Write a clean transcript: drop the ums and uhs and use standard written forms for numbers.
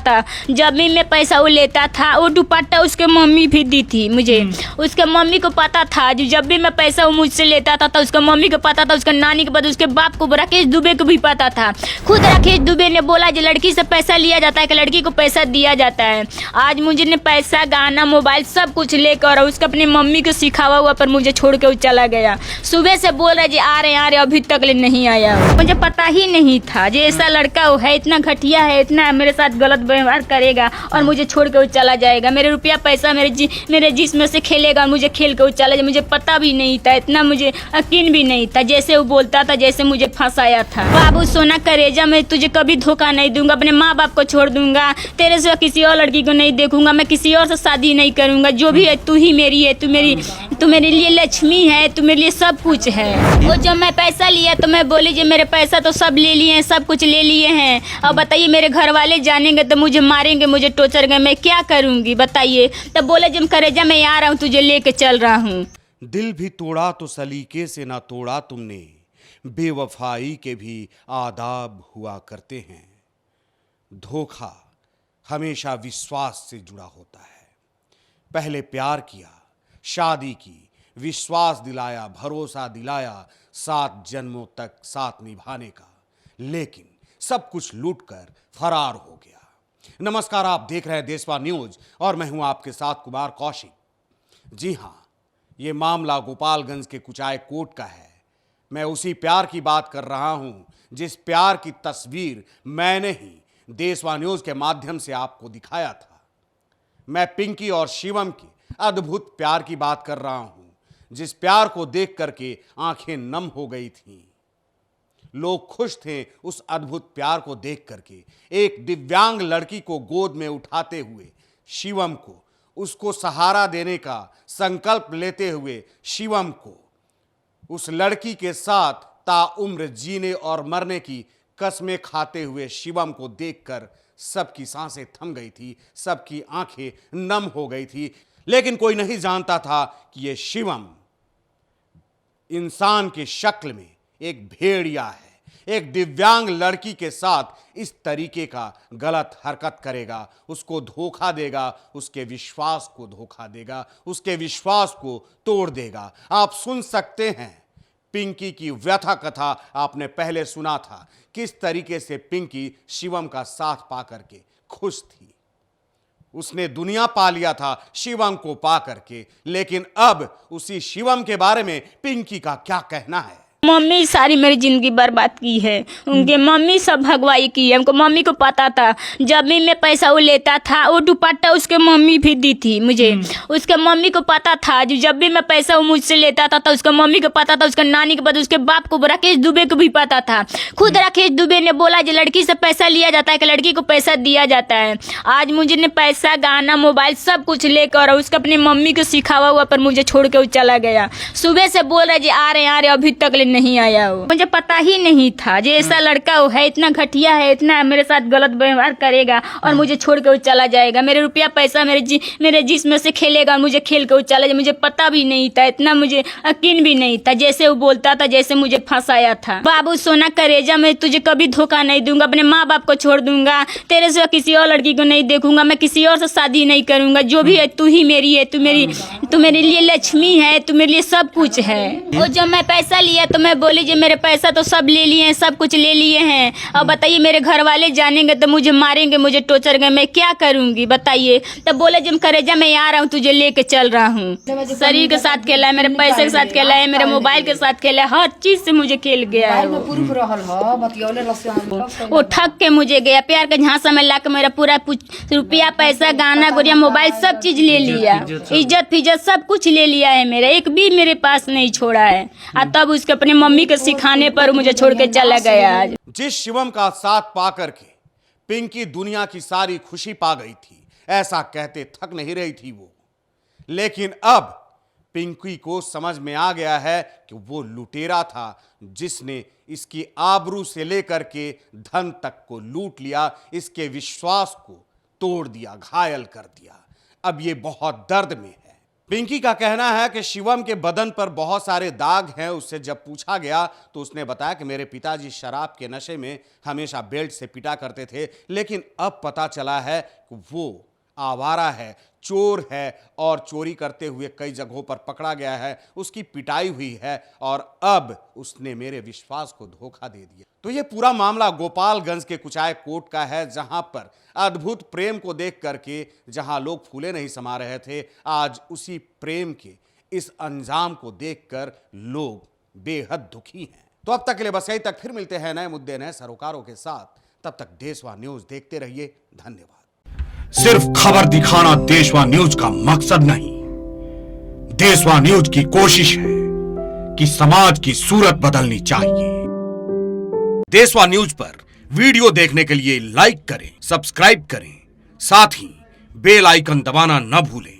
था। जब भी मैं पैसा वो लेता था, वो दुपट्टा उसके मम्मी भी दी थी मुझे। उसके मम्मी को पता था, जब भी मैं पैसा वो मुझसे लेता था तो उसका मम्मी को पता था, उसका नानी के पता, उसके बाप को, राकेश दुबे को भी पता था। खुद राकेश दुबे ने बोला जो लड़की से पैसा लिया जाता है कि लड़की को पैसा दिया जाता है। आज मुझे ने पैसा, गाना, मोबाइल सब कुछ लेकर उसका अपनी मम्मी को सिखावा हुआ पर मुझे छोड़ के वो चला गया। सुबह से बोल रहा जी आ रहे अभी तक ले नहीं आया। मुझे पता ही नहीं था जो ऐसा लड़का वो है, इतना घटिया है, इतना मेरे साथ गलत व्यवहार करेगा और मुझे छोड़ के वो चला जाएगा। मेरे रुपया पैसा मेरे जिस्म से खेलेगा और मुझे खेल के वो चला जाए। मुझे पता भी नहीं था, इतना मुझे यकीन भी नहीं था। जैसे वो बोलता था जैसे मुझे फंसाया था। बाबू सोना करेजा, मैं तुझे कभी धोखा नहीं दूंगा, अपने माँ बाप को छोड़ दूंगा, तेरे से किसी और लड़की को नहीं देखूंगा, मैं किसी और से शादी नहीं करूंगा। जो भी है तू ही मेरी है, तू मेरे लिए लक्ष्मी है, तू मेरे लिए सब कुछ है। वो जब मैं पैसा लिया तो मैं बोली जी मेरे पैसा तो सब ले लिए हैं, सब कुछ ले लिए हैं, और बताइए मेरे घर वाले जानेंगे तो मुझे मारेंगे, मुझे टोचरेंगे, मैं क्या करूंगी बताइए। तब बोले जब करेजा मैं आ रहा हूँ, तुझे लेके चल रहा हूँ। दिल भी तोड़ा तो सलीके से ना तोड़ा तुमने, बेवफाई के भी आदाब हुआ करते हैं। धोखा हमेशा विश्वास से जुड़ा होता है। पहले प्यार किया, शादी की, विश्वास दिलाया, भरोसा दिलाया, 7 जन्मों तक साथ निभाने का, लेकिन सब कुछ लूटकर फरार हो गया। नमस्कार, आप देख रहे हैं देशवा न्यूज और मैं हूं आपके साथ कुमार कौशिक। जी हां, ये मामला गोपालगंज के कुचाय कोट का है। मैं उसी प्यार की बात कर रहा हूं जिस प्यार की तस्वीर मैंने ही देशवा न्यूज के माध्यम से आपको दिखाया था। मैं पिंकी और शिवम के अद्भुत प्यार की बात कर रहा हूं, जिस प्यार को देख करके आंखें नम हो गई थीं। लोग खुश थे उस अद्भुत प्यार को देख करके। एक दिव्यांग लड़की को गोद में उठाते हुए शिवम को, उसको सहारा देने का संकल्प लेते हुए शिवम को, उस लड़की के साथ ताउम्र जीने और मरने की कसमें खाते हुए शिवम को देखकर सबकी सांसें थम गई थी, सबकी आंखें नम हो गई थी। लेकिन कोई नहीं जानता था कि यह शिवम इंसान की शक्ल में एक भेड़िया है, एक दिव्यांग लड़की के साथ इस तरीके का गलत हरकत करेगा, उसको धोखा देगा, उसके विश्वास को धोखा देगा, उसके विश्वास को तोड़ देगा। आप सुन सकते हैं पिंकी की व्यथा कथा, आपने पहले सुना था किस तरीके से पिंकी शिवम का साथ पा करके खुश थी। उसने दुनिया पा लिया था शिवम को पा करके, लेकिन अब उसी शिवम के बारे में पिंकी का क्या कहना है। मम्मी सारी मेरी जिंदगी बर्बाद की है, उनके मम्मी सब भगवाई की है। उनको मम्मी को पता था, जब भी मैं पैसा वो लेता था, वो दुपट्टा उसके मम्मी भी दी थी मुझे। उसके मम्मी को पता था, जब भी मैं पैसा वो मुझसे लेता था तो उसका मम्मी को पता था, उसका नानी के पता, उसके बाप को, राकेश दुबे को भी पता था। खुद राकेश दुबे ने बोला जो लड़की से पैसा लिया जाता है कि लड़की को पैसा दिया जाता है। आज मुझे ने पैसा, गाना, मोबाइल सब कुछ लेकर उसका अपनी मम्मी को सिखावा हुआ पर मुझे छोड़ के वो चला गया। सुबह से बोल रहा जी आ रहे अभी तक नहीं आया। वो मुझे पता ही नहीं था जो ऐसा लड़का वो है, इतना घटिया है, इतना मेरे साथ गलत व्यवहार करेगा और मुझे छोड़ के वो चला जाएगा। मेरे रुपया पैसा मेरे जिस्म से खेलेगा और मुझे खेल के वो चला जाए। मुझे पता भी नहीं था, इतना मुझे यकीन भी नहीं था। जैसे वो बोलता था जैसे मुझे फंसाया था। बाबू सोना करेजा, मैं तुझे कभी धोखा नहीं दूंगा, अपने माँ बाप को छोड़ दूंगा, तेरे से किसी और लड़की को नहीं देखूंगा, मैं किसी और से शादी नहीं करूंगा। जो भी है तू ही मेरी है, तू मेरे लिए लक्ष्मी है, तू मेरे लिए सब कुछ है। और जब मैं पैसा लिया तो मैं बोली जी मेरे पैसा तो सब ले लिए हैं, सब कुछ ले लिए हैं, और बताइए मेरे घर वाले जानेंगे तो मुझे मारेंगे, मुझे टोचरेंगे, मैं क्या करूंगी बताइए। तब बोले जब करेजा मैं आ रहा हूँ, तुझे लेके चल रहा हूँ। शरीर के साथ खेला है, मेरे पैसे के साथ खेला है, मेरे मोबाइल के साथ खेला है, हर चीज से मुझे खेल गया है। वो ठग के मुझे गया, प्यार के झांसा में ला के मेरा पूरा रुपया पैसा, गाना गुड़िया, मोबाइल सब चीज ले लिया, इज्जत फिज्जत सब कुछ ले लिया है मेरा, एक भी मेरे पास नहीं छोड़ा है। और तब उसके अपने मम्मी के सिखाने पर मुझे छोड़ के चला गया। आज जिस शिवम का साथ पा करके पिंकी दुनिया की सारी खुशी पा गई थी, ऐसा कहते थक नहीं रही थी वो। लेकिन अब पिंकी को समझ में आ गया है कि वो लुटेरा था जिसने इसकी आबरू से लेकर के धन तक को लूट लिया, इसके विश्वास को तोड़ दिया, घायल कर दिया। अब ये बहुत दर्द में है। पिंकी का कहना है कि शिवम के बदन पर बहुत सारे दाग हैं। उससे जब पूछा गया तो उसने बताया कि मेरे पिताजी शराब के नशे में हमेशा बेल्ट से पिटा करते थे, लेकिन अब पता चला है कि वो आवारा है, चोर है और चोरी करते हुए कई जगहों पर पकड़ा गया है, उसकी पिटाई हुई है और अब उसने मेरे विश्वास को धोखा दे दिया। तो ये पूरा मामला गोपालगंज के कुचाय कोट का है, जहां पर अद्भुत प्रेम को देख करके जहां लोग फूले नहीं समा रहे थे, आज उसी प्रेम के इस अंजाम को देखकर लोग बेहद दुखी हैं। तो अब तक के लिए बस यही तक, फिर मिलते हैं नए मुद्दे नए सरोकारों के साथ। तब तक देशवा न्यूज देखते रहिए। धन्यवाद। सिर्फ खबर दिखाना देशवा न्यूज का मकसद नहीं, देशवा न्यूज की कोशिश है कि समाज की सूरत बदलनी चाहिए। देशवा न्यूज पर वीडियो देखने के लिए लाइक करें, सब्सक्राइब करें, साथ ही बेल आइकन दबाना न भूलें।